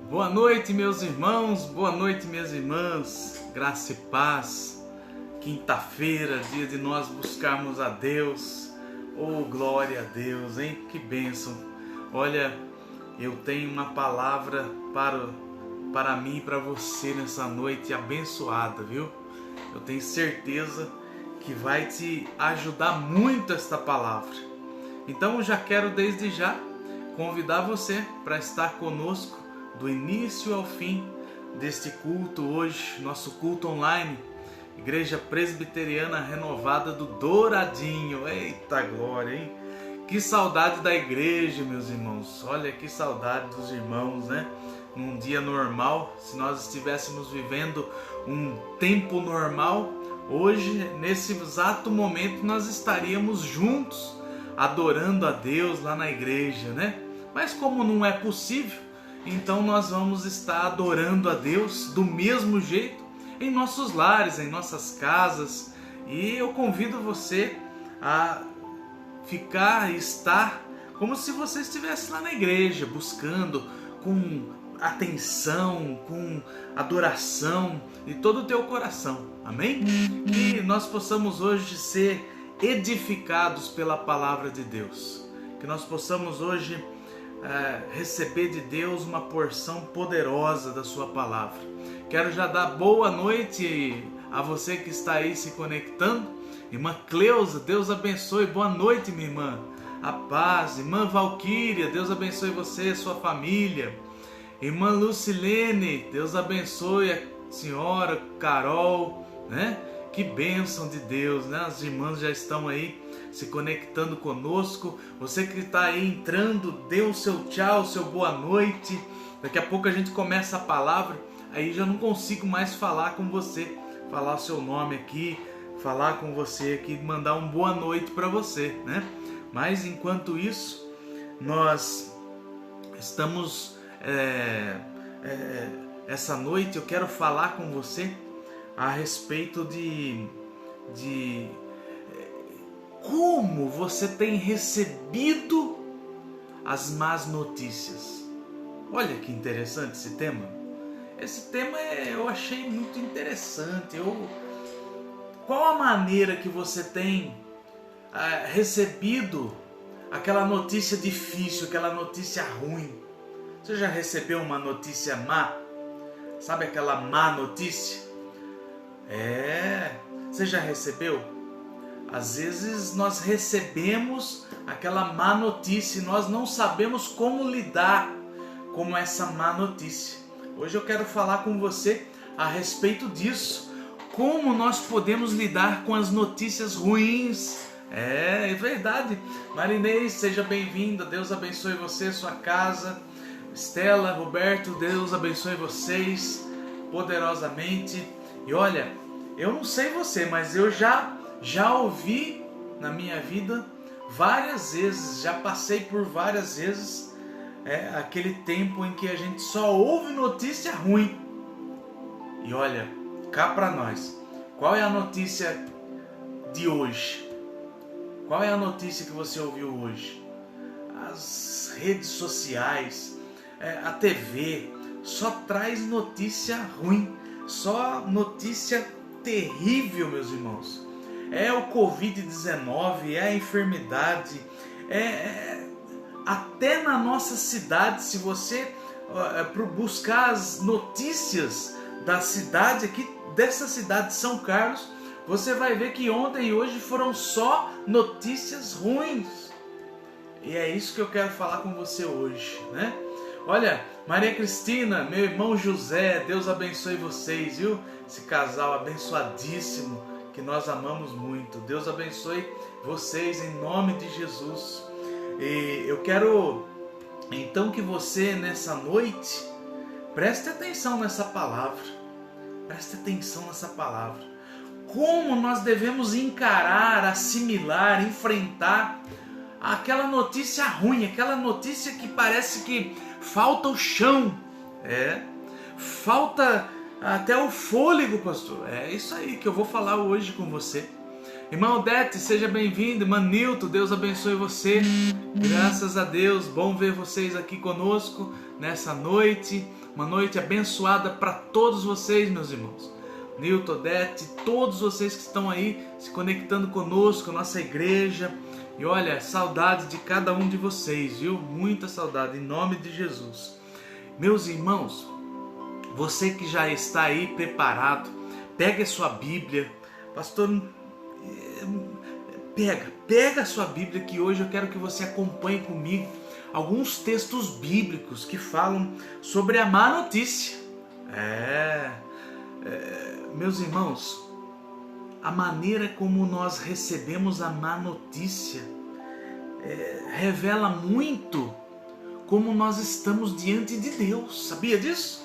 Boa noite, meus irmãos, boa noite, minhas irmãs, graça e paz. Quinta-feira, dia de nós buscarmos a Deus. Oh, glória a Deus, hein? Que bênção. Olha, eu tenho uma palavra para mim e para você nessa noite abençoada, viu? Eu tenho certeza que vai te ajudar muito esta palavra. Então eu já quero desde já convidar você para estar conosco do início ao fim deste culto hoje, nosso culto online, Igreja Presbiteriana Renovada do Douradinho. Eita glória, hein? Que saudade da igreja, meus irmãos. Olha que saudade dos irmãos, né? Num dia normal, se nós estivéssemos vivendo um tempo normal, hoje, nesse exato momento, nós estaríamos juntos, adorando a Deus lá na igreja, né? Mas como não é possível, então nós vamos estar adorando a Deus do mesmo jeito em nossos lares, em nossas casas. E eu convido você a ficar e estar como se você estivesse lá na igreja, buscando com atenção, com adoração de todo o teu coração. Amém? Que nós possamos hoje ser edificados pela palavra de Deus. Que nós possamos hoje receber de Deus uma porção poderosa da sua palavra. Quero já dar boa noite a você que está aí se conectando. Irmã Cleusa, Deus abençoe, boa noite, minha irmã. A paz. Irmã Valquíria, Deus abençoe você e sua família. Irmã Lucilene, Deus abençoe a senhora Carol, né? Que bênção de Deus, né? As irmãs já estão aí se conectando conosco. Você que está aí entrando, dê o seu tchau, o seu boa noite. Daqui a pouco a gente começa a palavra, aí já não consigo mais falar com você, falar o seu nome aqui, falar com você aqui, mandar uma boa noite para você, né? Mas enquanto isso, nós estamos essa noite eu quero falar com você a respeito de como você tem recebido as más notícias. Olha que interessante esse tema. Esse tema eu achei muito interessante. Qual a maneira que você tem recebido aquela notícia difícil, aquela notícia ruim? Você já recebeu uma notícia má? Sabe aquela má notícia? Você já recebeu? Às vezes nós recebemos aquela má notícia e nós não sabemos como lidar com essa má notícia. Hoje eu quero falar com você a respeito disso. Como nós podemos lidar com as notícias ruins. É verdade. Marinês, seja bem-vinda. Deus abençoe você, sua casa. Estela, Roberto, Deus abençoe vocês poderosamente. E olha, eu não sei você, mas eu já ouvi na minha vida várias vezes, já passei por várias vezes aquele tempo em que a gente só ouve notícia ruim. E olha, cá para nós, qual é a notícia de hoje? Qual é a notícia que você ouviu hoje? As redes sociais, a TV, só traz notícia ruim, só notícia terrível, meus irmãos. É o Covid-19, é a enfermidade, até na nossa cidade, se você buscar as notícias da cidade aqui, dessa cidade de São Carlos, você vai ver que ontem e hoje foram só notícias ruins. E é isso que eu quero falar com você hoje, né? Olha, Maria Cristina, meu irmão José, Deus abençoe vocês, viu? Esse casal abençoadíssimo que nós amamos muito. Deus abençoe vocês em nome de Jesus. E eu quero então que você nessa noite preste atenção nessa palavra. Preste atenção nessa palavra. Como nós devemos encarar, assimilar, enfrentar aquela notícia ruim, aquela notícia que parece que falta o chão, falta até o fôlego, pastor. É isso aí que eu vou falar hoje com você. Irmã Odete, seja bem-vindo. Irmã Nilton, Deus abençoe você. Graças a Deus, bom ver vocês aqui conosco nessa noite. uma noite abençoada para todos vocês, meus irmãos. Nilton, Odete, todos vocês que estão aí se conectando conosco, nossa igreja. E olha, saudade de cada um de vocês, viu? Muita saudade, em nome de Jesus. Meus irmãos, você que já está aí preparado, pega a sua Bíblia. Pastor, pega a sua Bíblia, que hoje eu quero que você acompanhe comigo alguns textos bíblicos que falam sobre a má notícia. Meus irmãos, a maneira como nós recebemos a má notícia revela muito como nós estamos diante de Deus. Sabia disso?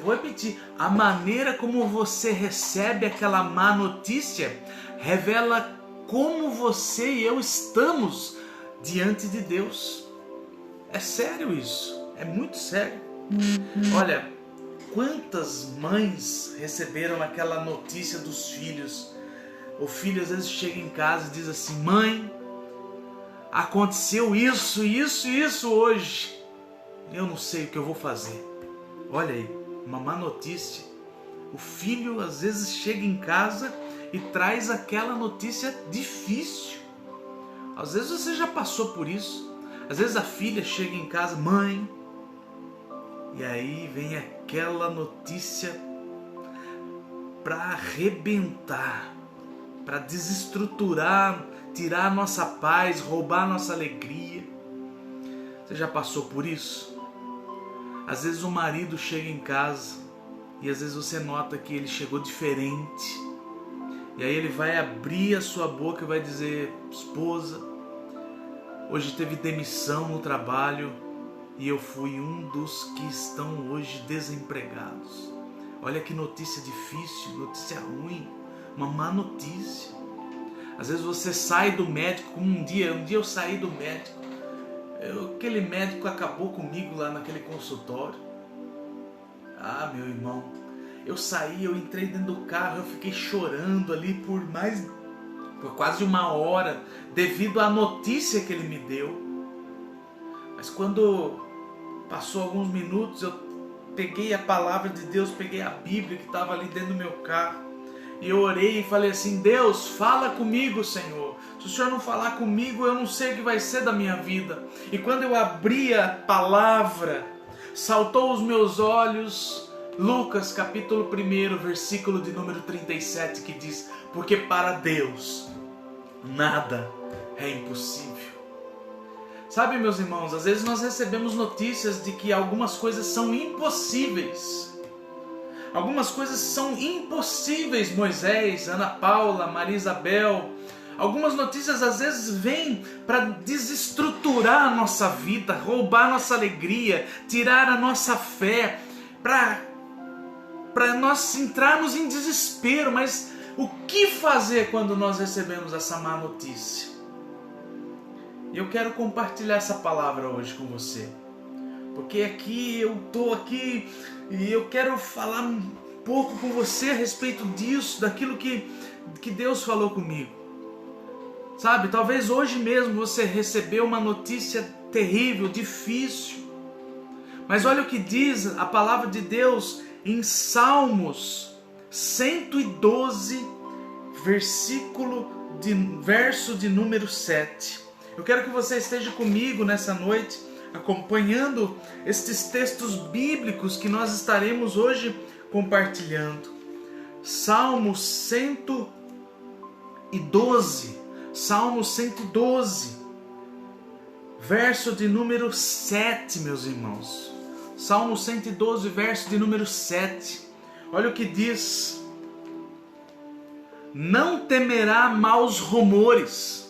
Vou repetir. A maneira como você recebe aquela má notícia revela como você e eu estamos diante de Deus. É sério isso. É muito sério. Olha, quantas mães receberam aquela notícia dos filhos? O filho às vezes chega em casa e diz assim: mãe, aconteceu isso hoje. Eu não sei o que eu vou fazer. Olha aí, uma má notícia. O filho às vezes chega em casa e traz aquela notícia difícil. Às vezes você já passou por isso. Às vezes a filha chega em casa: mãe, e aí vem aquela notícia para arrebentar, para desestruturar, tirar a nossa paz, roubar a nossa alegria. Você já passou por isso? Às vezes o marido chega em casa e às vezes você nota que ele chegou diferente. E aí ele vai abrir a sua boca e vai dizer: esposa, hoje teve demissão no trabalho e eu fui um dos que estão hoje desempregados. Olha que notícia difícil, notícia ruim, uma má notícia. Às vezes você sai do médico, como um dia eu saí do médico. Aquele médico acabou comigo lá naquele consultório. Meu irmão, eu saí, eu entrei dentro do carro, eu fiquei chorando ali por quase uma hora, devido à notícia que ele me deu. Mas quando passou alguns minutos, eu peguei a palavra de Deus, peguei a Bíblia que estava ali dentro do meu carro, e eu orei e falei assim: Deus, fala comigo, Senhor. Se o Senhor não falar comigo, eu não sei o que vai ser da minha vida. E quando eu abri a palavra, saltou aos meus olhos Lucas capítulo 1, versículo de número 37, que diz: porque para Deus nada é impossível. Sabe, meus irmãos, às vezes nós recebemos notícias de que algumas coisas são impossíveis. Algumas coisas são impossíveis, Moisés, Ana Paula, Maria Isabel. Algumas notícias às vezes vêm para desestruturar a nossa vida, roubar a nossa alegria, tirar a nossa fé, para nós entrarmos em desespero. Mas o que fazer quando nós recebemos essa má notícia? E eu quero compartilhar essa palavra hoje com você, porque eu estou aqui e eu quero falar um pouco com você a respeito disso, daquilo que Deus falou comigo. Sabe, talvez hoje mesmo você recebeu uma notícia terrível, difícil, mas olha o que diz a palavra de Deus em Salmos 112, verso de número 7. Eu quero que você esteja comigo nessa noite, acompanhando estes textos bíblicos que nós estaremos hoje compartilhando. Salmo 112, verso de número 7, meus irmãos. Salmo 112, verso de número 7. Olha o que diz: não temerá maus rumores,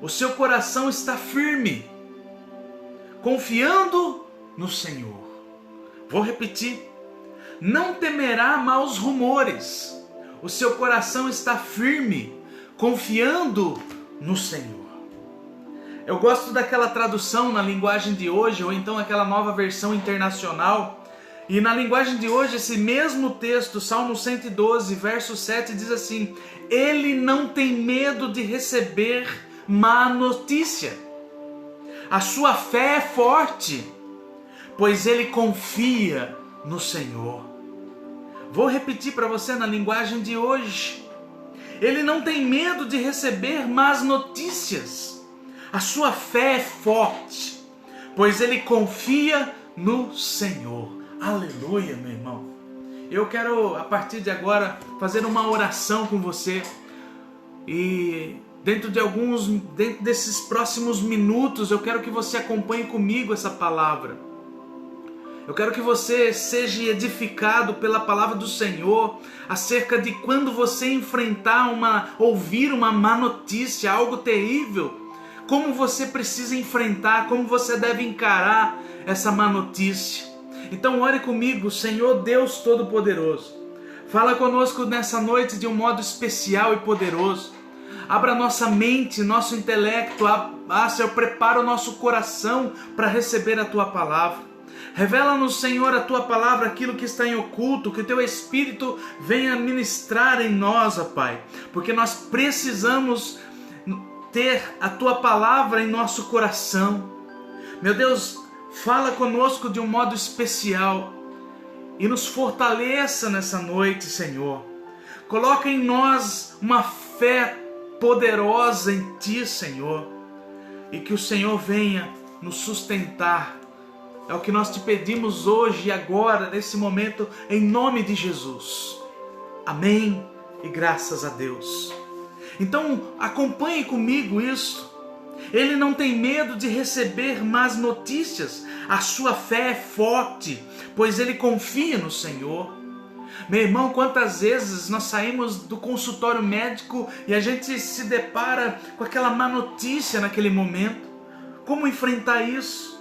o seu coração está firme, confiando no Senhor. Vou repetir: não temerá maus rumores, o seu coração está firme, confiando no Senhor. Eu gosto daquela tradução na linguagem de hoje, ou então aquela nova versão internacional. E na linguagem de hoje, esse mesmo texto, Salmo 112, verso 7, diz assim: ele não tem medo de receber má notícia. A sua fé é forte, pois ele confia no Senhor. Vou repetir para você na linguagem de hoje. Ele não tem medo de receber más notícias. A sua fé é forte, pois ele confia no Senhor. Aleluia, meu irmão. Eu quero, a partir de agora, fazer uma oração com você. E dentro desses próximos minutos, eu quero que você acompanhe comigo essa palavra. Eu quero que você seja edificado pela palavra do Senhor acerca de quando você ouvir uma má notícia, algo terrível, como você precisa enfrentar, como você deve encarar essa má notícia. Então ore comigo, Senhor Deus Todo-Poderoso. Fala conosco nessa noite de um modo especial e poderoso. Abra nossa mente, nosso intelecto, Senhor, prepara o nosso coração para receber a Tua palavra. Revela-nos, Senhor, a Tua palavra, aquilo que está em oculto, que o Teu Espírito venha ministrar em nós, ó Pai, porque nós precisamos ter a Tua palavra em nosso coração. Meu Deus, fala conosco de um modo especial e nos fortaleça nessa noite, Senhor. Coloca em nós uma fé poderosa em Ti, Senhor, e que o Senhor venha nos sustentar. É o que nós te pedimos hoje e agora, nesse momento, em nome de Jesus. Amém e graças a Deus. Então, acompanhe comigo isso. Ele não tem medo de receber más notícias. A sua fé é forte, pois ele confia no Senhor. Meu irmão, quantas vezes nós saímos do consultório médico e a gente se depara com aquela má notícia naquele momento? Como enfrentar isso?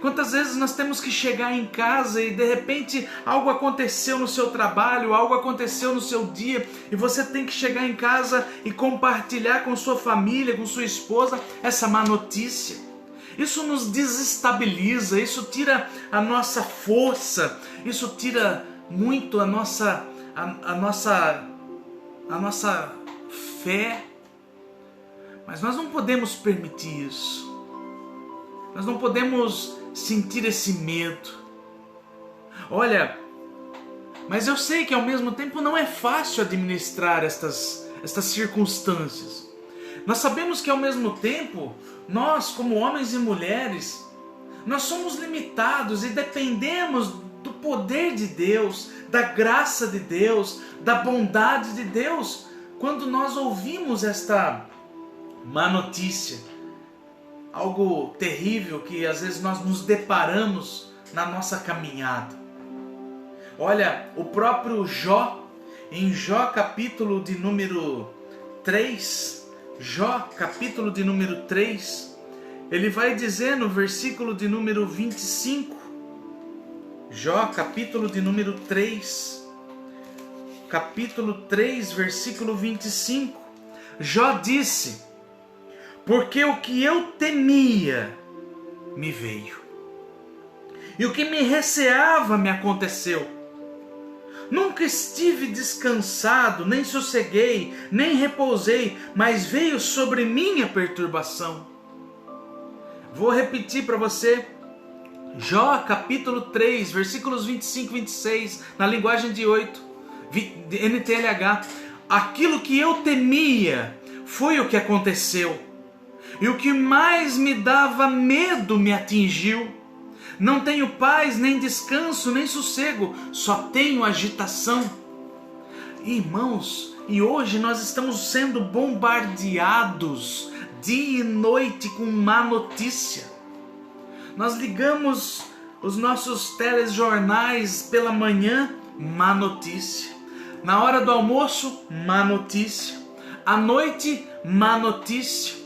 Quantas vezes nós temos que chegar em casa e de repente algo aconteceu no seu trabalho, algo aconteceu no seu dia e você tem que chegar em casa e compartilhar com sua família, com sua esposa essa má notícia. Isso nos desestabiliza, isso tira a nossa força, isso tira muito a nossa fé. Mas nós não podemos permitir isso. Nós não podemos sentir esse medo. Olha, mas eu sei que ao mesmo tempo não é fácil administrar estas circunstâncias. Nós sabemos que ao mesmo tempo, nós como homens e mulheres, nós somos limitados e dependemos do poder de Deus, da graça de Deus, da bondade de Deus, quando nós ouvimos esta má notícia. Algo terrível que às vezes nós nos deparamos na nossa caminhada. Olha, o próprio Jó, em Jó capítulo de número 3, ele vai dizer no versículo de número 25, Jó capítulo de número 3, versículo 25, Jó disse: porque o que eu temia me veio, e o que me receava me aconteceu. Nunca estive descansado, nem sosseguei, nem repousei, mas veio sobre mim a perturbação. Vou repetir para você, Jó capítulo 3, versículos 25 e 26, na linguagem de 8, NTLH. Aquilo que eu temia foi o que aconteceu. E o que mais me dava medo me atingiu. Não tenho paz, nem descanso, nem sossego, só tenho agitação. Irmãos, e hoje nós estamos sendo bombardeados dia e noite com má notícia. Nós ligamos os nossos telejornais pela manhã, má notícia. Na hora do almoço, má notícia. À noite, má notícia.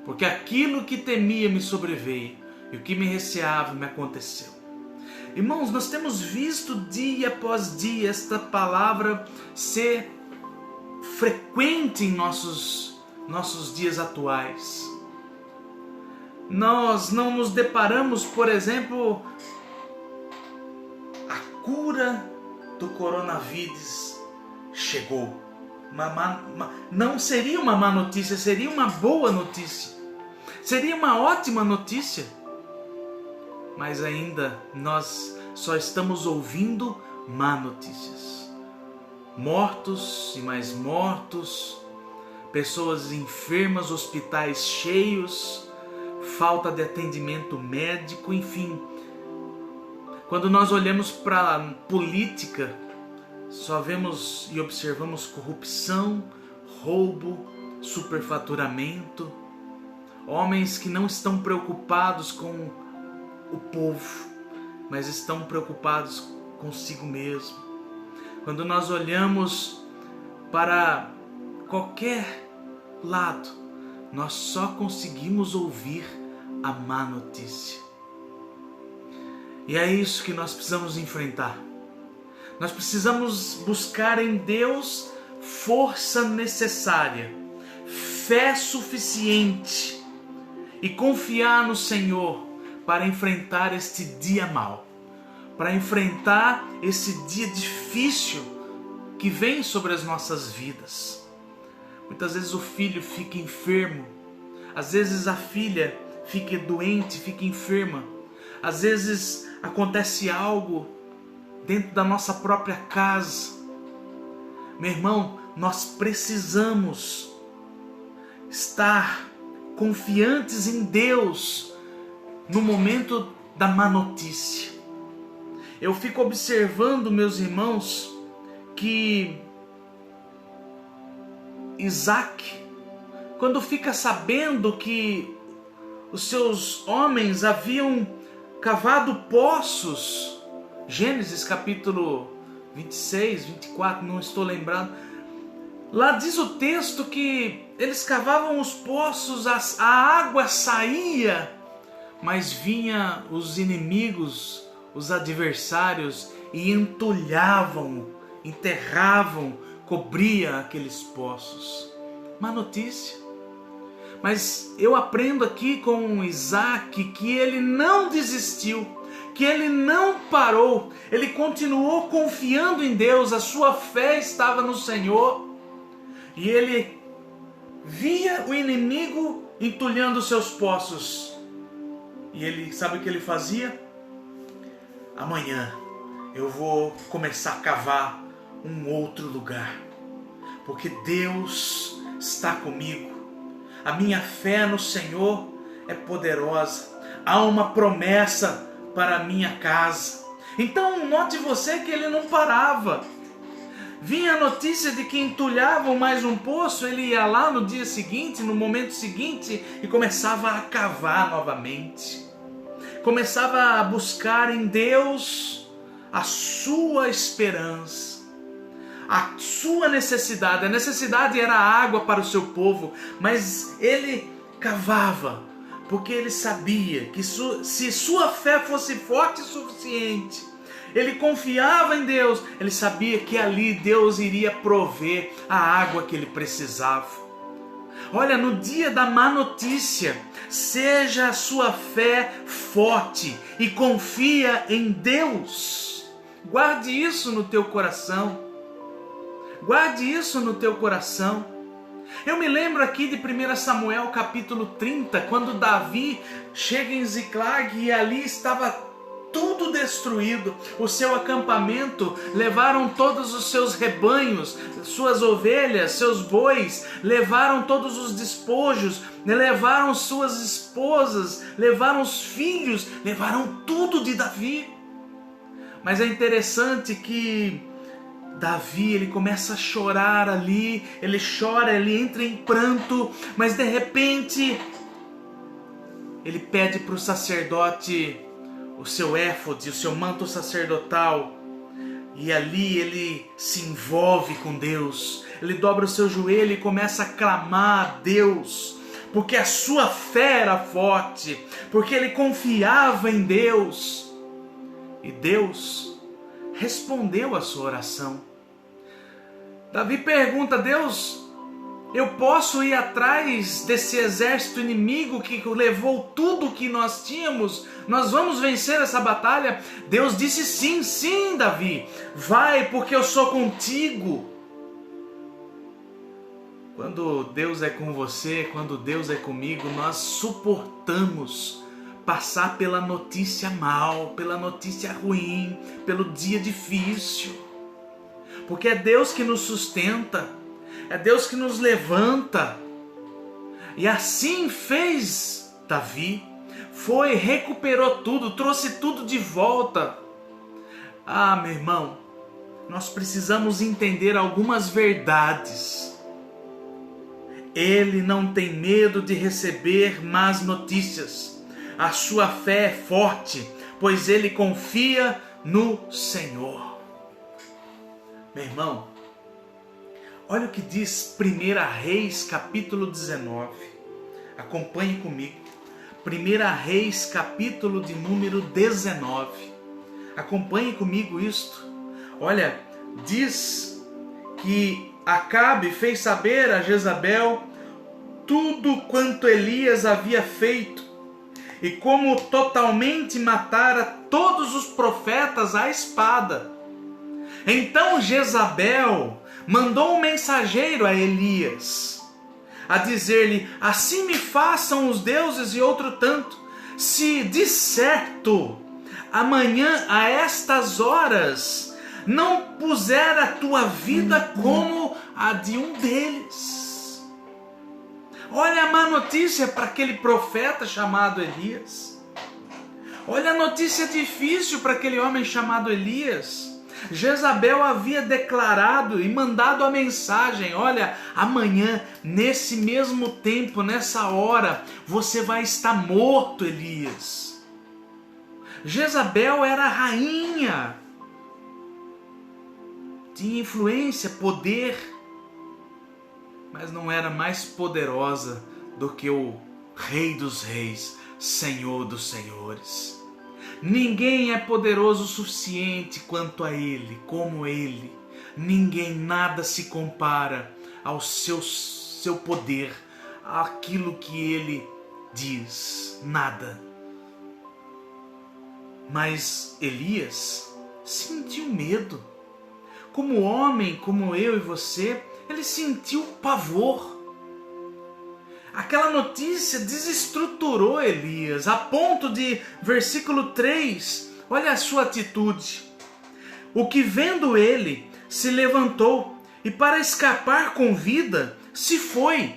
Porque aquilo que temia me sobreveio, e o que me receava me aconteceu. Irmãos, nós temos visto dia após dia esta palavra ser frequente em nossos dias atuais. Nós não nos deparamos, por exemplo, a cura do coronavírus chegou. Não seria uma má notícia, seria uma boa notícia. Seria uma ótima notícia. mas ainda nós só estamos ouvindo má notícias. Mortos e mais mortos, pessoas enfermas, hospitais cheios, falta de atendimento médico, enfim. Quando nós olhamos para a política, só vemos e observamos corrupção, roubo, superfaturamento, homens que não estão preocupados com o povo, mas estão preocupados consigo mesmo. Quando nós olhamos para qualquer lado, nós só conseguimos ouvir a má notícia. E é isso que nós precisamos enfrentar. Nós precisamos buscar em Deus força necessária, fé suficiente e confiar no Senhor para enfrentar este dia mau, para enfrentar esse dia difícil que vem sobre as nossas vidas. Muitas vezes o filho fica enfermo, às vezes a filha fica doente, fica enferma, às vezes acontece algo dentro da nossa própria casa. Meu irmão, nós precisamos estar confiantes em Deus no momento da má notícia. Eu fico observando, meus irmãos, que Isaac, quando fica sabendo que os seus homens haviam cavado poços, Gênesis capítulo 26, 24, não estou lembrado, lá diz o texto que eles cavavam os poços, a água saía, mas vinha os inimigos, os adversários e entulhavam, enterravam, cobria aqueles poços. Má notícia. Mas eu aprendo aqui com Isaac que ele não desistiu, que ele não parou, ele continuou confiando em Deus, a sua fé estava no Senhor, e ele via o inimigo entulhando os seus poços, e ele, sabe o que ele fazia? Amanhã eu vou começar a cavar um outro lugar, porque Deus está comigo. A minha fé no Senhor é poderosa. Há uma promessa para a minha casa. Então note você que ele não parava. Vinha a notícia de que entulhavam mais um poço, ele ia lá no dia seguinte, no momento seguinte, e começava a cavar novamente. Começava a buscar em Deus a sua esperança, a sua necessidade. A necessidade era água para o seu povo, mas ele cavava, porque ele sabia que se sua fé fosse forte o suficiente, ele confiava em Deus, ele sabia que ali Deus iria prover a água que ele precisava. Olha, no dia da má notícia, seja a sua fé forte e confia em Deus. Guarde isso no teu coração. Guarde isso no teu coração. Eu me lembro aqui de 1 Samuel capítulo 30, quando Davi chega em Ziclag e ali estava tudo destruído. O seu acampamento, levaram todos os seus rebanhos, suas ovelhas, seus bois, levaram todos os despojos, levaram suas esposas, levaram os filhos, levaram tudo de Davi. Mas é interessante que Davi, ele começa a chorar ali, ele chora, ele entra em pranto, mas de repente ele pede para o sacerdote o seu éfode, o seu manto sacerdotal, e ali ele se envolve com Deus, ele dobra o seu joelho e começa a clamar a Deus, porque a sua fé era forte, porque ele confiava em Deus, e Deus respondeu a sua oração. Davi pergunta: Deus, eu posso ir atrás desse exército inimigo que levou tudo que nós tínhamos? Nós vamos vencer essa batalha? Deus disse: sim, sim, Davi, vai, porque eu sou contigo. Quando Deus é com você, quando Deus é comigo, nós suportamos passar pela notícia mal, pela notícia ruim, pelo dia difícil. Porque é Deus que nos sustenta, é Deus que nos levanta. E assim fez Davi. Foi, recuperou tudo, trouxe tudo de volta. Ah, meu irmão, nós precisamos entender algumas verdades. Ele não tem medo de receber más notícias. A sua fé é forte, pois ele confia no Senhor. Meu irmão, olha o que diz 1 Reis capítulo 19. Acompanhe comigo. 1 Reis capítulo de número 19. Acompanhe comigo isto. Olha, diz que Acabe fez saber a Jezabel tudo quanto Elias havia feito e como totalmente matara todos os profetas à espada. Então Jezabel mandou um mensageiro a Elias, a dizer-lhe: assim me façam os deuses e outro tanto, se de certo amanhã a estas horas não puser a tua vida como a de um deles. Olha a má notícia para aquele profeta chamado Elias. Olha a notícia difícil para aquele homem chamado Elias. Jezabel havia declarado e mandado a mensagem: olha, amanhã, nesse mesmo tempo, nessa hora, você vai estar morto, Elias. Jezabel era a rainha, tinha influência, poder, mas não era mais poderosa do que o Rei dos Reis, Senhor dos Senhores. Ninguém é poderoso o suficiente quanto a Ele, como Ele. Ninguém, nada se compara ao seu poder, àquilo que Ele diz, nada. Mas Elias sentiu medo. Como homem, como eu e você, ele sentiu pavor. Aquela notícia desestruturou Elias, a ponto de, versículo 3, olha a sua atitude. O que vendo ele, se levantou, e para escapar com vida, se foi,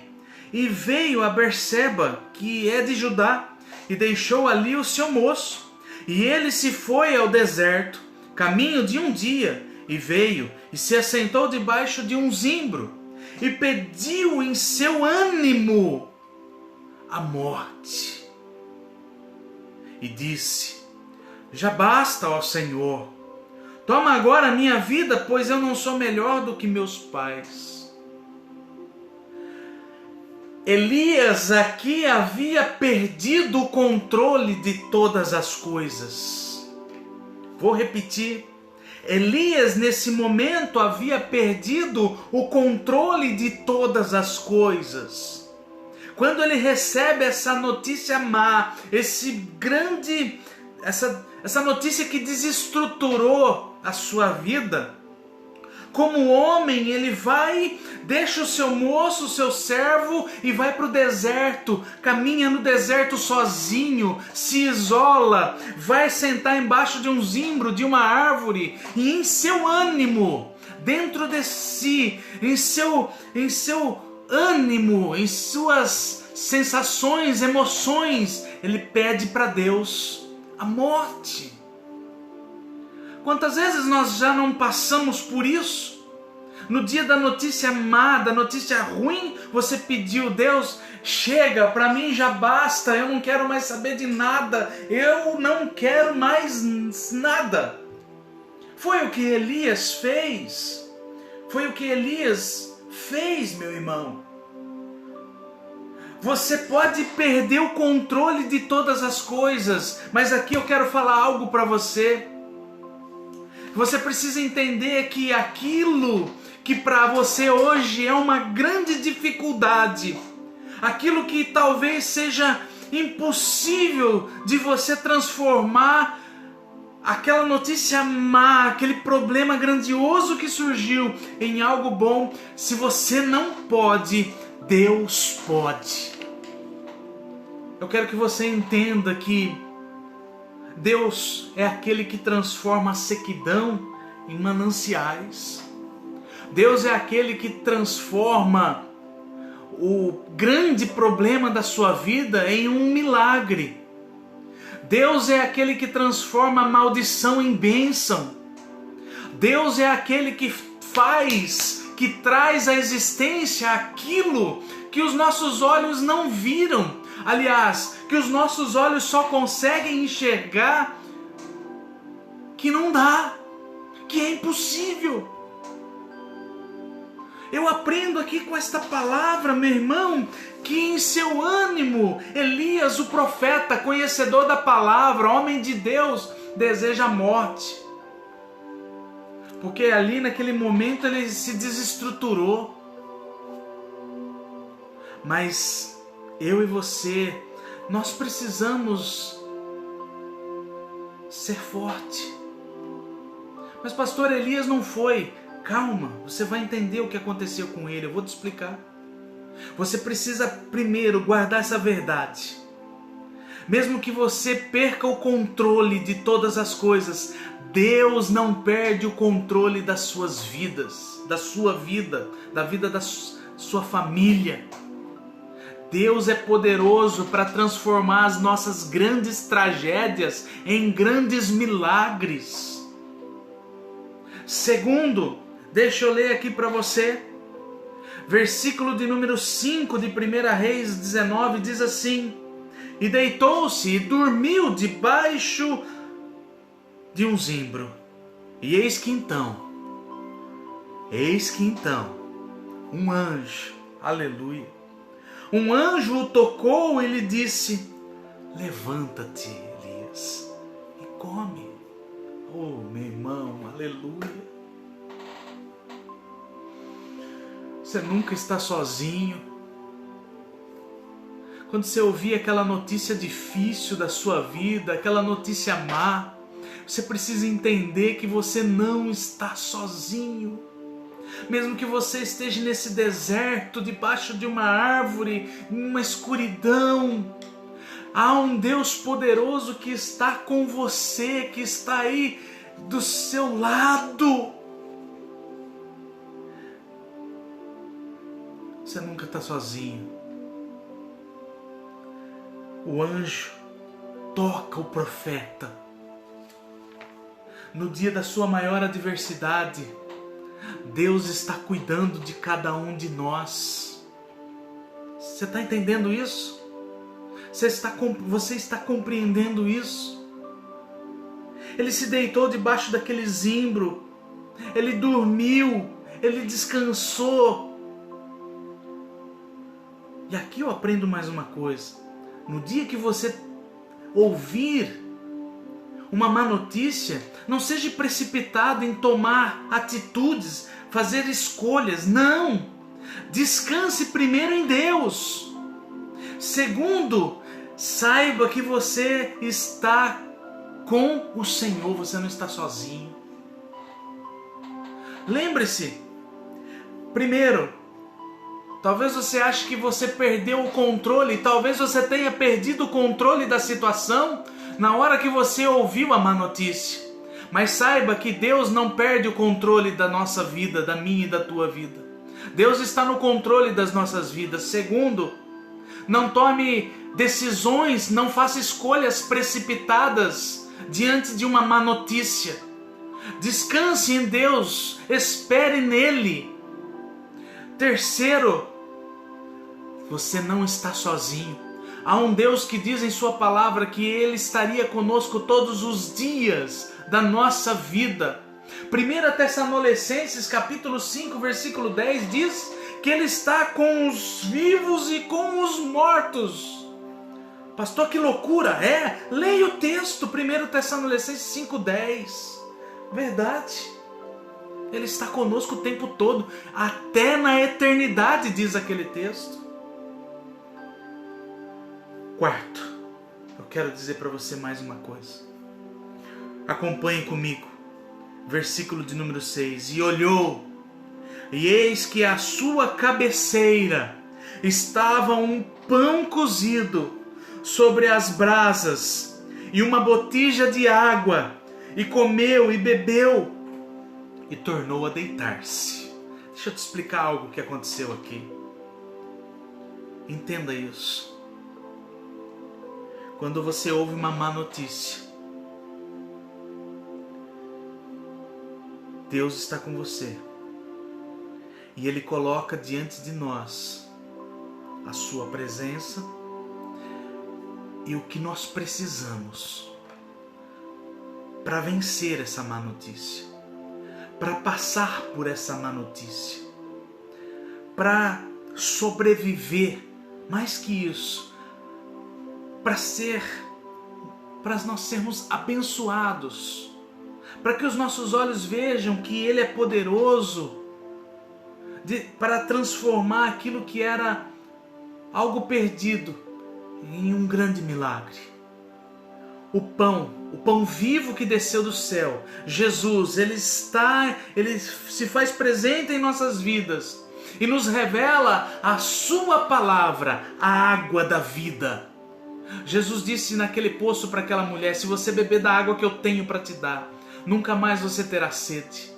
e veio a Berseba, que é de Judá, e deixou ali o seu moço. E ele se foi ao deserto, caminho de um dia, e veio, e se assentou debaixo de um zimbro, e pediu em seu ânimo a morte. E disse: já basta, ó Senhor, toma agora a minha vida, pois eu não sou melhor do que meus pais. Elias aqui havia perdido o controle de todas as coisas. Vou repetir. Elias nesse momento havia perdido o controle de todas as coisas. Quando ele recebe essa notícia má, essa notícia que desestruturou a sua vida, como homem ele vai, deixa o seu moço, o seu servo e vai para o deserto, caminha no deserto sozinho, se isola, vai sentar embaixo de um zimbro, de uma árvore, e em seu ânimo, dentro de si, em seu ânimo, em suas sensações, emoções, ele pede para Deus a morte. Quantas vezes nós já não passamos por isso? No dia da notícia má, da notícia ruim, você pediu: Deus, chega, para mim já basta, eu não quero mais saber de nada, eu não quero mais nada. Foi o que Elias fez. Foi o que Elias fez, meu irmão. Você pode perder o controle de todas as coisas, mas aqui eu quero falar algo para você. Você precisa entender que aquilo que para você hoje é uma grande dificuldade, aquilo que talvez seja impossível de você transformar, aquela notícia má, aquele problema grandioso que surgiu em algo bom, se você não pode, Deus pode. Eu quero que você entenda que Deus é aquele que transforma a sequidão em mananciais. Deus é aquele que transforma o grande problema da sua vida em um milagre. Deus é aquele que transforma a maldição em bênção. Deus é aquele que que traz à existência aquilo que os nossos olhos não viram. Aliás, que os nossos olhos só conseguem enxergar que não dá, que é impossível. Eu aprendo aqui com esta palavra, meu irmão, que em seu ânimo, Elias, o profeta, conhecedor da palavra, homem de Deus, deseja a morte. Porque ali naquele momento ele se desestruturou. Mas eu e você, nós precisamos ser forte. Mas pastor, Elias não foi. Calma, você vai entender o que aconteceu com ele, eu vou te explicar. Você precisa primeiro guardar essa verdade. Mesmo que você perca o controle de todas as coisas, Deus não perde o controle das suas vidas, da sua vida, da vida da sua família. Deus é poderoso para transformar as nossas grandes tragédias em grandes milagres. Segundo, deixa eu ler aqui para você. Versículo de número 5 de 1 Reis 19 diz assim: E deitou-se e dormiu debaixo de um zimbro. E eis que então, um anjo, aleluia, um anjo o tocou e lhe disse: Levanta-te, Elias, e come. Oh, meu irmão, aleluia. Você nunca está sozinho. Quando você ouvir aquela notícia difícil da sua vida, aquela notícia má, você precisa entender que você não está sozinho. Mesmo que você esteja nesse deserto, debaixo de uma árvore, numa escuridão, há um Deus poderoso que está com você, que está aí do seu lado. Você nunca está sozinho. O anjo toca o profeta. No dia da sua maior adversidade, Deus está cuidando de cada um de nós. Você está entendendo isso? Você está compreendendo isso? Ele se deitou debaixo daquele zimbro. Ele dormiu. Ele descansou. E aqui eu aprendo mais uma coisa. No dia que você ouvir uma má notícia, não seja precipitado em tomar atitudes, fazer escolhas. Não! Descanse primeiro em Deus. Segundo, saiba que você está com o Senhor, você não está sozinho. Lembre-se, primeiro, talvez você ache que você perdeu o controle, talvez você tenha perdido o controle da situação na hora que você ouviu a má notícia. Mas saiba que Deus não perde o controle da nossa vida, da minha e da tua vida. Deus está no controle das nossas vidas. Segundo, não tome decisões, não faça escolhas precipitadas diante de uma má notícia. Descanse em Deus, espere nele. Terceiro, você não está sozinho. Há um Deus que diz em sua palavra que Ele estaria conosco todos os dias da nossa vida. 1 Tessalonicenses capítulo 5, versículo 10 diz que Ele está com os vivos e com os mortos. Pastor, que loucura! Leia o texto, 1 Tessalonicenses 5, 10. Verdade. Ele está conosco o tempo todo, até na eternidade, diz aquele texto. Quarto, eu quero dizer para você mais uma coisa. Acompanhe comigo. Versículo de número 6. E olhou, e eis que à sua cabeceira estava um pão cozido, sobre as brasas e uma botija de água, e comeu e bebeu e tornou a deitar-se. Deixa eu te explicar algo que aconteceu aqui. Entenda isso. Quando você ouve uma má notícia, Deus está com você e Ele coloca diante de nós a sua presença e o que nós precisamos para vencer essa má notícia, para passar por essa má notícia, para sobreviver, mais que isso, para nós sermos abençoados, para que os nossos olhos vejam que Ele é poderoso para transformar aquilo que era algo perdido em um grande milagre. O pão vivo que desceu do céu, Jesus, Ele se faz presente em nossas vidas e nos revela a sua palavra, a água da vida. Jesus disse naquele poço para aquela mulher: se você beber da água que eu tenho para te dar, nunca mais você terá sede.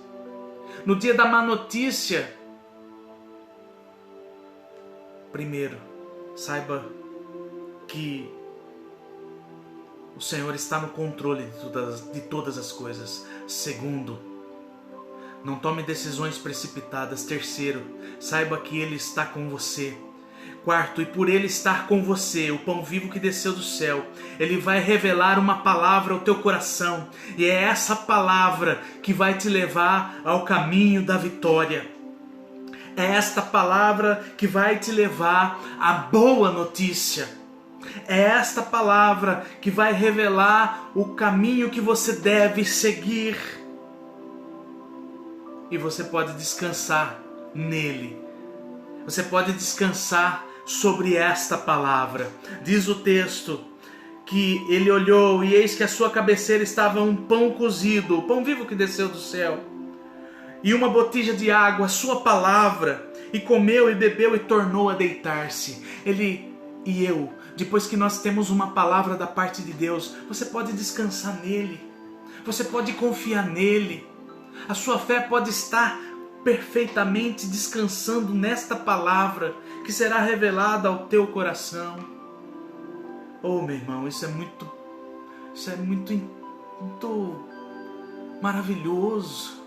No dia da má notícia, primeiro, saiba que o Senhor está no controle de todas as coisas. Segundo, não tome decisões precipitadas. Terceiro, saiba que Ele está com você. Quarto, e por Ele estar com você, o pão vivo que desceu do céu, Ele vai revelar uma palavra ao teu coração, e é essa palavra que vai te levar ao caminho da vitória. É esta palavra que vai te levar à boa notícia. É esta palavra que vai revelar o caminho que você deve seguir. E você pode descansar nele. Você pode descansar sobre esta palavra. Diz o texto que ele olhou e eis que à sua cabeceira estava um pão cozido, o pão vivo que desceu do céu, e uma botija de água, a sua palavra, e comeu e bebeu e tornou a deitar-se. Ele e eu, depois que nós temos uma palavra da parte de Deus, você pode descansar nele, você pode confiar nele, a sua fé pode estar perfeitamente descansando nesta palavra que será revelada ao teu coração. Oh, meu irmão, isso é muito maravilhoso.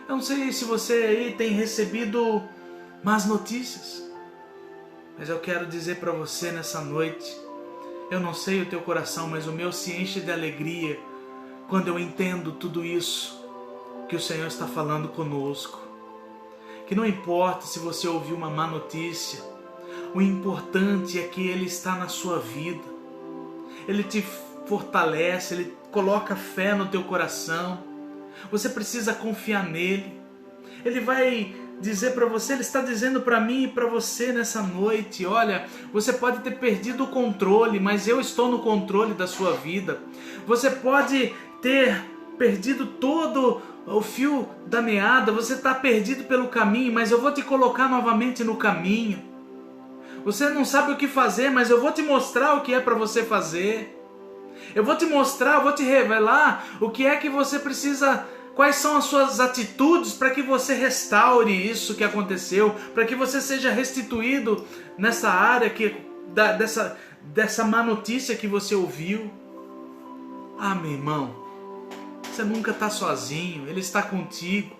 Eu não sei se você aí tem recebido más notícias, mas eu quero dizer para você nessa noite, eu não sei o teu coração, mas o meu se enche de alegria quando eu entendo tudo isso que o Senhor está falando conosco. Que não importa se você ouviu uma má notícia, o importante é que Ele está na sua vida. Ele te fortalece, Ele coloca fé no teu coração. Você precisa confiar nele. Ele vai dizer para você, Ele está dizendo para mim e para você nessa noite: olha, você pode ter perdido o controle, mas eu estou no controle da sua vida. Você pode ter perdido todo o fio da meada, você está perdido pelo caminho, mas eu vou te colocar novamente no caminho. Você não sabe o que fazer, mas eu vou te mostrar o que é para você fazer. Eu vou te mostrar, eu vou te revelar o que é que você precisa, quais são as suas atitudes para que você restaure isso que aconteceu, para que você seja restituído nessa área dessa má notícia que você ouviu. Ah, meu irmão, você nunca está sozinho, Ele está contigo.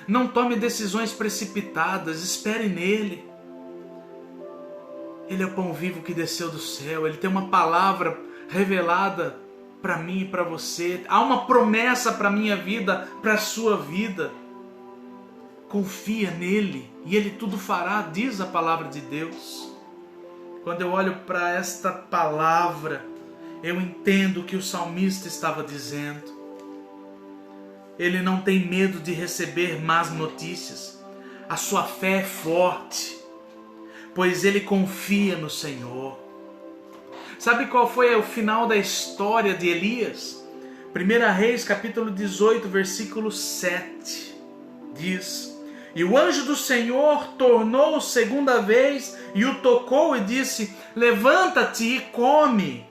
Não tome decisões precipitadas, espere nele. Ele é o pão vivo que desceu do céu, Ele tem uma palavra revelada para mim e para você. Há uma promessa para a minha vida, para a sua vida. Confia nele e Ele tudo fará, diz a palavra de Deus. Quando eu olho para esta palavra, eu entendo o que o salmista estava dizendo. Ele não tem medo de receber más notícias. A sua fé é forte, pois ele confia no Senhor. Sabe qual foi o final da história de Elias? 1 Reis capítulo 18, versículo 7. Diz E o anjo do Senhor tornou segunda vez e o tocou e disse: levanta-te e come,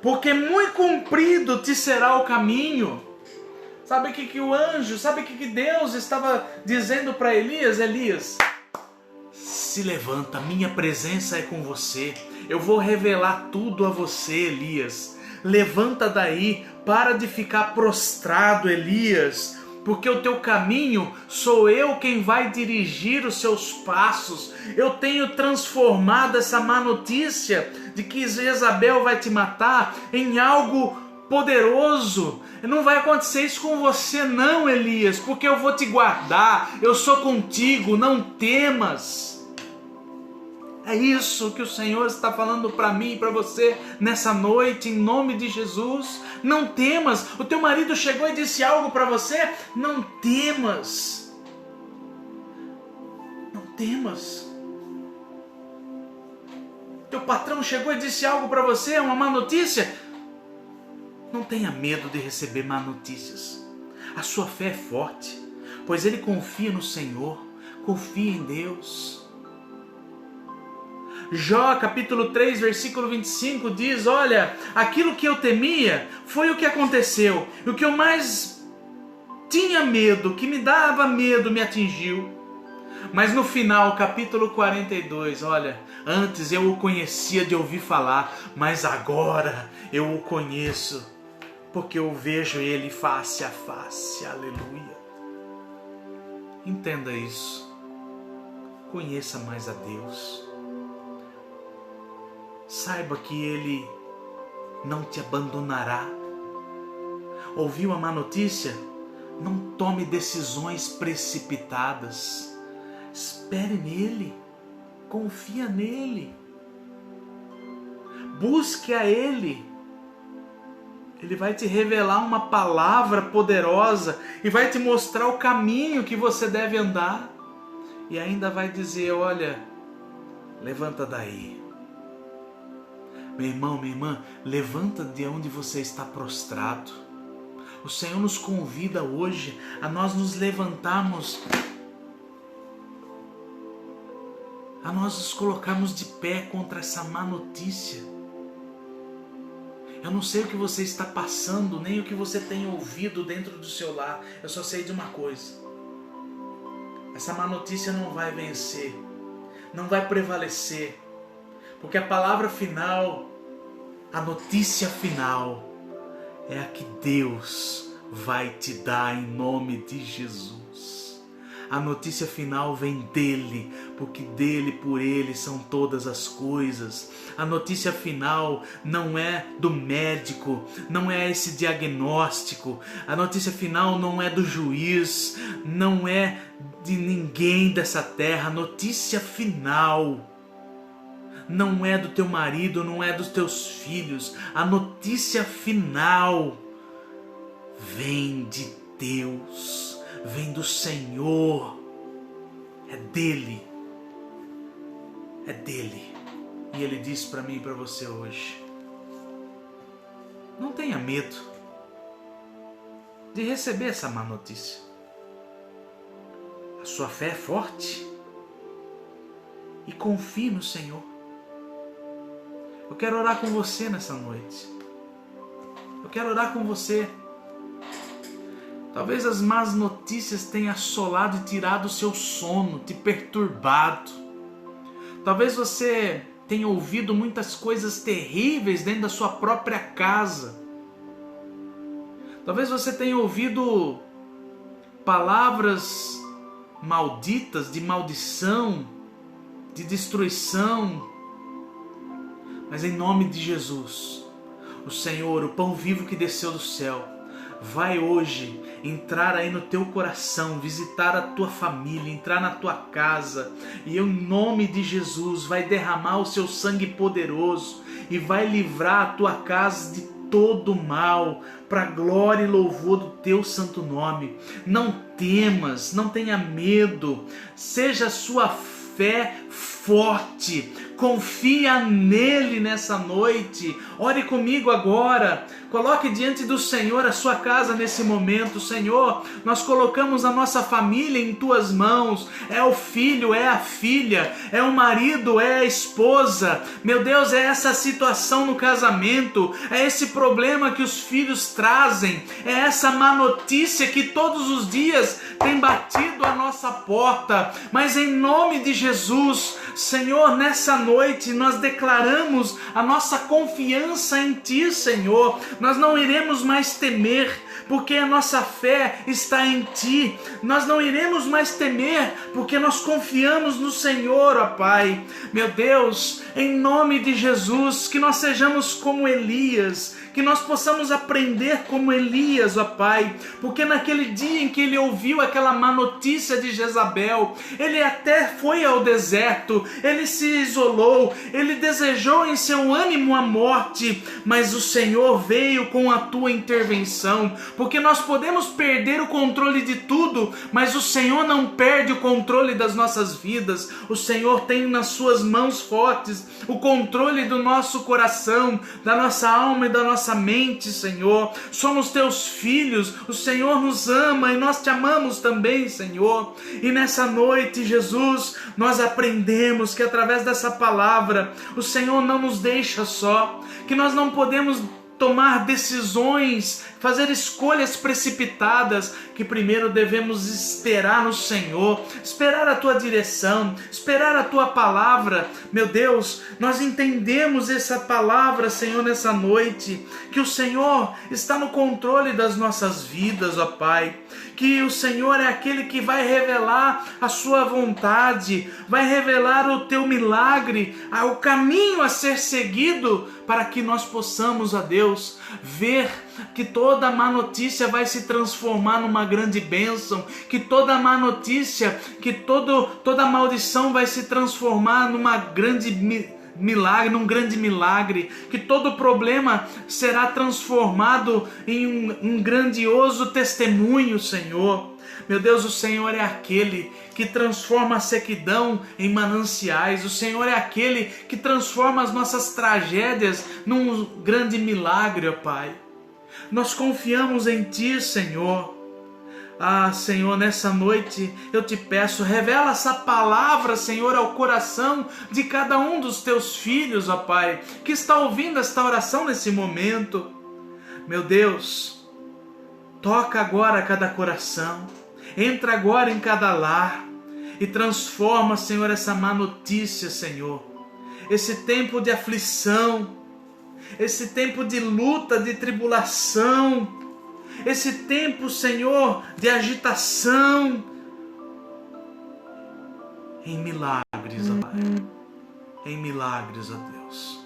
porque muito comprido te será o caminho. Sabe o que o anjo, sabe o que Deus estava dizendo para Elias? Elias, se levanta, minha presença é com você. Eu vou revelar tudo a você, Elias. Levanta daí, para de ficar prostrado, Elias, porque o teu caminho sou eu quem vai dirigir os seus passos. Eu tenho transformado essa má notícia de que Jezabel vai te matar em algo poderoso. Não vai acontecer isso com você não, Elias, porque eu vou te guardar, eu sou contigo, não temas. É isso que o Senhor está falando para mim e para você nessa noite, em nome de Jesus. Não temas. O teu marido chegou e disse algo para você? Não temas. Não temas. Teu patrão chegou e disse algo para você, uma má notícia? Não tenha medo de receber má notícias. A sua fé é forte, pois ele confia no Senhor, confia em Deus. Jó capítulo 3, versículo 25 diz: olha, aquilo que eu temia foi o que aconteceu. O que eu mais tinha medo, que me dava medo, me atingiu. Mas no final, capítulo 42, olha, antes eu o conhecia de ouvir falar, mas agora eu o conheço, porque eu vejo ele face a face. Aleluia. Entenda isso. Conheça mais a Deus. Saiba que Ele não te abandonará. Ouviu a má notícia? Não tome decisões precipitadas. Espere nele. Confia nele. Busque a Ele. Ele vai te revelar uma palavra poderosa e vai te mostrar o caminho que você deve andar. E ainda vai dizer: olha, levanta daí. Meu irmão, minha irmã, levanta de onde você está prostrado. O Senhor nos convida hoje a nós nos levantarmos, a nós nos colocarmos de pé contra essa má notícia. Eu não sei o que você está passando, nem o que você tem ouvido dentro do seu lar. Eu só sei de uma coisa: essa má notícia não vai vencer, não vai prevalecer. Porque a palavra final, a notícia final, é a que Deus vai te dar em nome de Jesus. A notícia final vem dele, porque dele, por ele são todas as coisas. A notícia final não é do médico, não é esse diagnóstico. A notícia final não é do juiz, não é de ninguém dessa terra. A notícia final não é do teu marido, não é dos teus filhos. A notícia final vem de Deus, vem do Senhor. É dele. É dele. E ele diz para mim e para você hoje: não tenha medo de receber essa má notícia. A sua fé é forte e confie no Senhor. Eu quero orar com você nessa noite. Eu quero orar com você. Talvez as más notícias tenham assolado e tirado o seu sono, te perturbado. Talvez você tenha ouvido muitas coisas terríveis dentro da sua própria casa. Talvez você tenha ouvido palavras malditas, de maldição, de destruição. Mas em nome de Jesus, o Senhor, o pão vivo que desceu do céu, vai hoje entrar aí no teu coração, visitar a tua família, entrar na tua casa, e em nome de Jesus vai derramar o seu sangue poderoso e vai livrar a tua casa de todo mal, para a glória e louvor do teu santo nome. Não temas, não tenha medo, seja a sua fé forte. Confia nele nessa noite. Ore comigo agora. Coloque diante do Senhor a sua casa nesse momento. Senhor, nós colocamos a nossa família em tuas mãos. É o filho, é a filha, é o marido, é a esposa. Meu Deus, é essa situação no casamento, é esse problema que os filhos trazem, é essa má notícia que todos os dias tem batido a nossa porta. Mas em nome de Jesus, Senhor, nessa noite nós declaramos a nossa confiança em Ti, Senhor. Nós não iremos mais temer, porque a nossa fé está em Ti. Nós não iremos mais temer, porque nós confiamos no Senhor, ó Pai. Meu Deus, em nome de Jesus, que nós sejamos como Elias, que nós possamos aprender como Elias, ó Pai, porque naquele dia em que ele ouviu aquela má notícia de Jezabel, ele até foi ao deserto, ele se isolou, ele desejou em seu ânimo a morte, mas o Senhor veio com a tua intervenção, porque nós podemos perder o controle de tudo, mas o Senhor não perde o controle das nossas vidas. O Senhor tem nas suas mãos fortes o controle do nosso coração, da nossa alma e da nossa mente, Senhor. Somos teus filhos, o Senhor nos ama e nós te amamos também, Senhor. E nessa noite, Jesus, nós aprendemos que através dessa palavra o Senhor não nos deixa só, que nós não podemos tomar decisões, fazer escolhas precipitadas, que primeiro devemos esperar no Senhor, esperar a tua direção, esperar a tua palavra. Meu Deus, nós entendemos essa palavra, Senhor, nessa noite, que o Senhor está no controle das nossas vidas, ó Pai, que o Senhor é aquele que vai revelar a sua vontade, vai revelar o teu milagre, o caminho a ser seguido, para que nós possamos, ó Deus, ver que toda má notícia vai se transformar numa grande bênção, que toda má notícia, que toda maldição vai se transformar num grande milagre, que todo problema será transformado em um grandioso testemunho, Senhor. Meu Deus, o Senhor é aquele que transforma a sequidão em mananciais. O Senhor é aquele que transforma as nossas tragédias num grande milagre, ó Pai. Nós confiamos em Ti, Senhor. Ah, Senhor, nessa noite eu te peço, revela essa palavra, Senhor, ao coração de cada um dos Teus filhos, ó Pai, que está ouvindo esta oração nesse momento. Meu Deus, toca agora cada coração, entra agora em cada lar e transforma, Senhor, essa má notícia, Senhor, esse tempo de aflição, esse tempo de luta, de tribulação, esse tempo, Senhor, de agitação, em milagres, ó Pai, em milagres, ó Deus.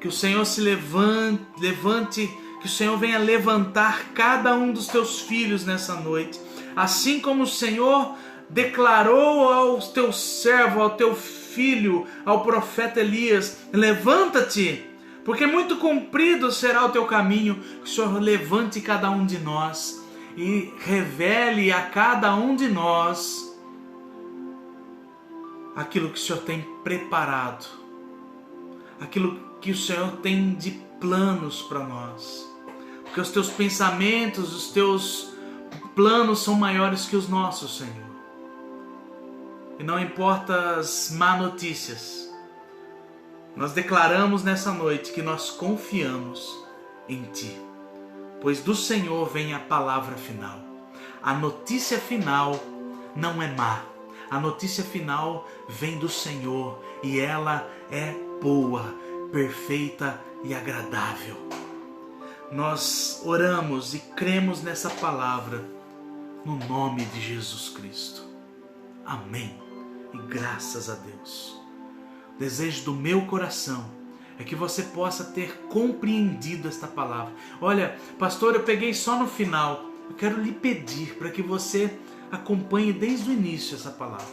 Que o Senhor se levante, que o Senhor venha levantar cada um dos teus filhos nessa noite, assim como o Senhor declarou ao teu servo, ao teu filho, ao profeta Elias: levanta-te, porque muito comprido será o teu caminho. Que o Senhor levante cada um de nós e revele a cada um de nós aquilo que o Senhor tem preparado, aquilo que o Senhor tem de planos para nós, porque os teus pensamentos, os teus planos são maiores que os nossos, Senhor. E não importa as má notícias, nós declaramos nessa noite que nós confiamos em Ti, pois do Senhor vem a palavra final. A notícia final não é má, a notícia final vem do Senhor e ela é boa, perfeita e agradável. Nós oramos e cremos nessa palavra no nome de Jesus Cristo. Amém. E graças a Deus. O desejo do meu coração é que você possa ter compreendido esta palavra. Olha, pastor, eu peguei só no final. Eu quero lhe pedir para que você acompanhe desde o início essa palavra.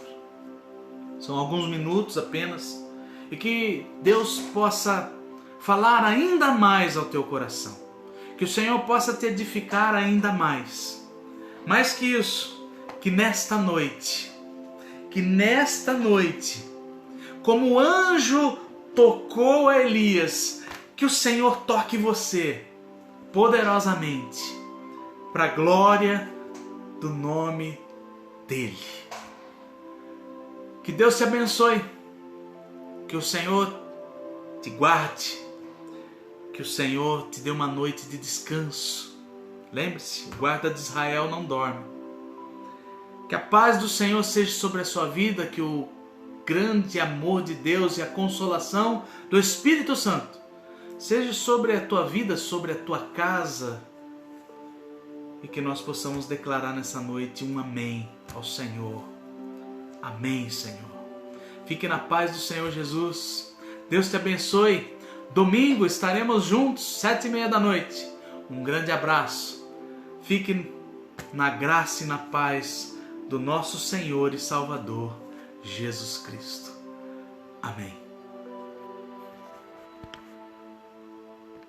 São alguns minutos apenas. E que Deus possa falar ainda mais ao teu coração. Que o Senhor possa te edificar ainda mais. Mais que isso, que nesta noite, como o anjo tocou a Elias, que o Senhor toque você poderosamente, para a glória do nome dEle. Que Deus te abençoe, que o Senhor te guarde, que o Senhor te dê uma noite de descanso. Lembre-se, o guarda de Israel não dorme. Que a paz do Senhor seja sobre a sua vida, que o grande amor de Deus e a consolação do Espírito Santo seja sobre a tua vida, sobre a tua casa, e que nós possamos declarar nessa noite um amém ao Senhor. Amém, Senhor. Fique na paz do Senhor Jesus. Deus te abençoe. Domingo estaremos juntos, 7:30 da noite. Um grande abraço. Fique na graça e na paz do nosso Senhor e Salvador, Jesus Cristo. Amém.